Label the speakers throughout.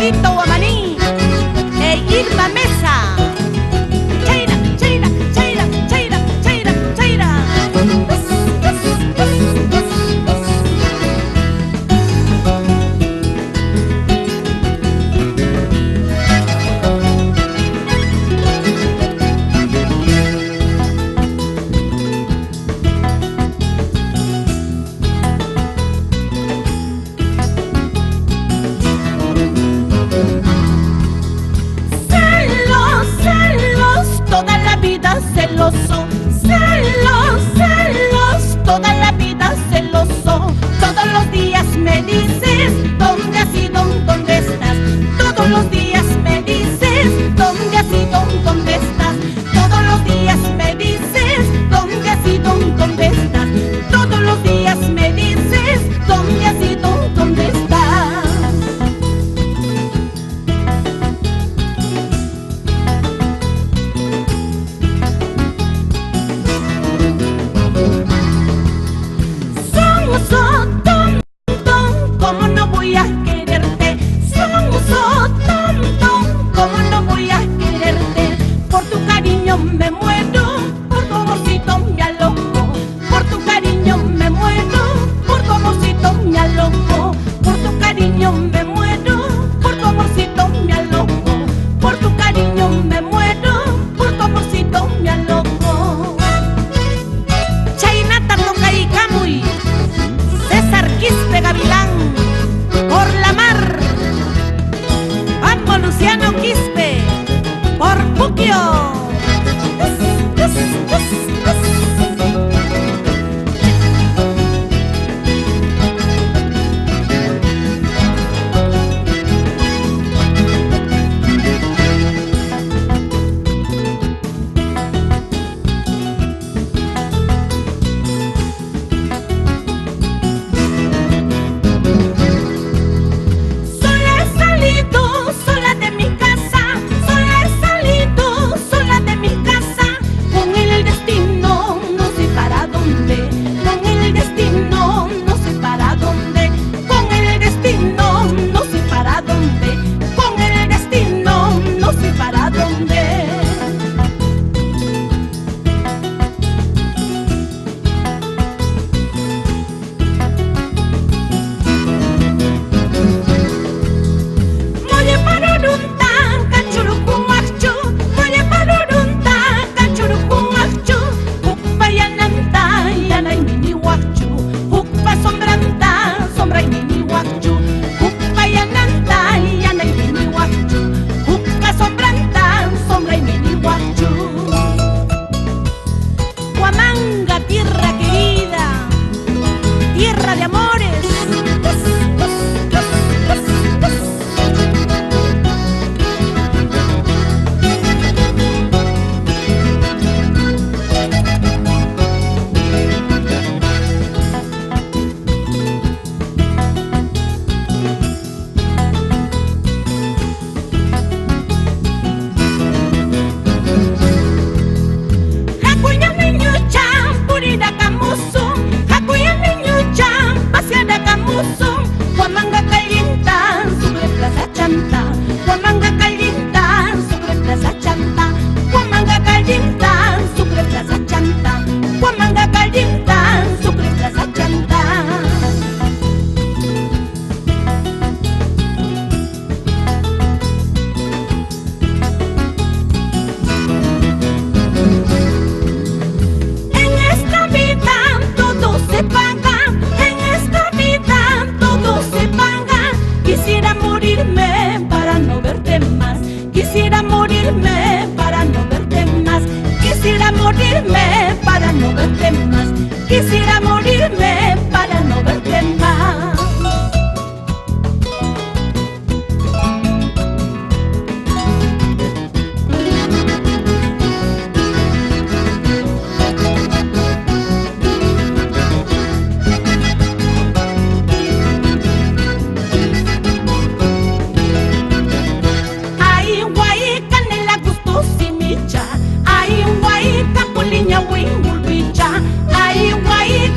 Speaker 1: Tito Guamaní e Irma Mesa. Chaira, chaira, chaira, chaira, chaira, chaira. Celoso, celos, celos, toda la vida celoso. Todos los días me dices dónde has ido, dónde estás. Todos los días me dices dónde has ido, dónde estás. Todos los días me dices dónde has ido, dónde estás. Todos los días me dices dónde has ido, dónde estás. ¿Cómo no voy a quererte? Sonso tonto, ¿cómo no voy a quererte? Por tu cariño me muero, por tu amorcito me aloco. Por tu cariño me muero, por tu amorcito me aloco. Por tu cariño me muero, por tu amorcito me aloco. Por tu cariño me muero, por tu amorcito me aloco. Chaynata Tocay Camuy, César Quispe Gavilán. Por la mar, vamos Luciano Quispe, por Puquio. Tierra querida, tierra de amores. Huamanga calienta sobre Plaza Chanta, Huamanga calienta sobre Plaza Chanta, Huamanga calienta sobre Plaza Chanta, Huamanga calienta sobre Plaza Chanta. En esta vida todo se paga, en esta vida todo se paga. Quisiera morirme para no verte más. Quisiera morirme para no verte más. Quisiera morirme para no verte más. Quisiera morirme para no verte más. Ay, guay, capuliña, wingulbicha. Ay, guay,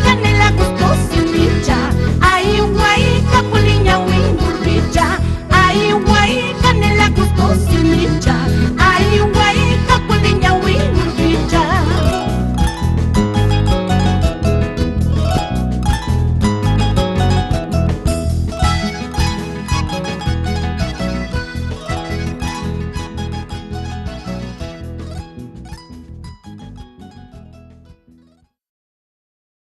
Speaker 1: flecha.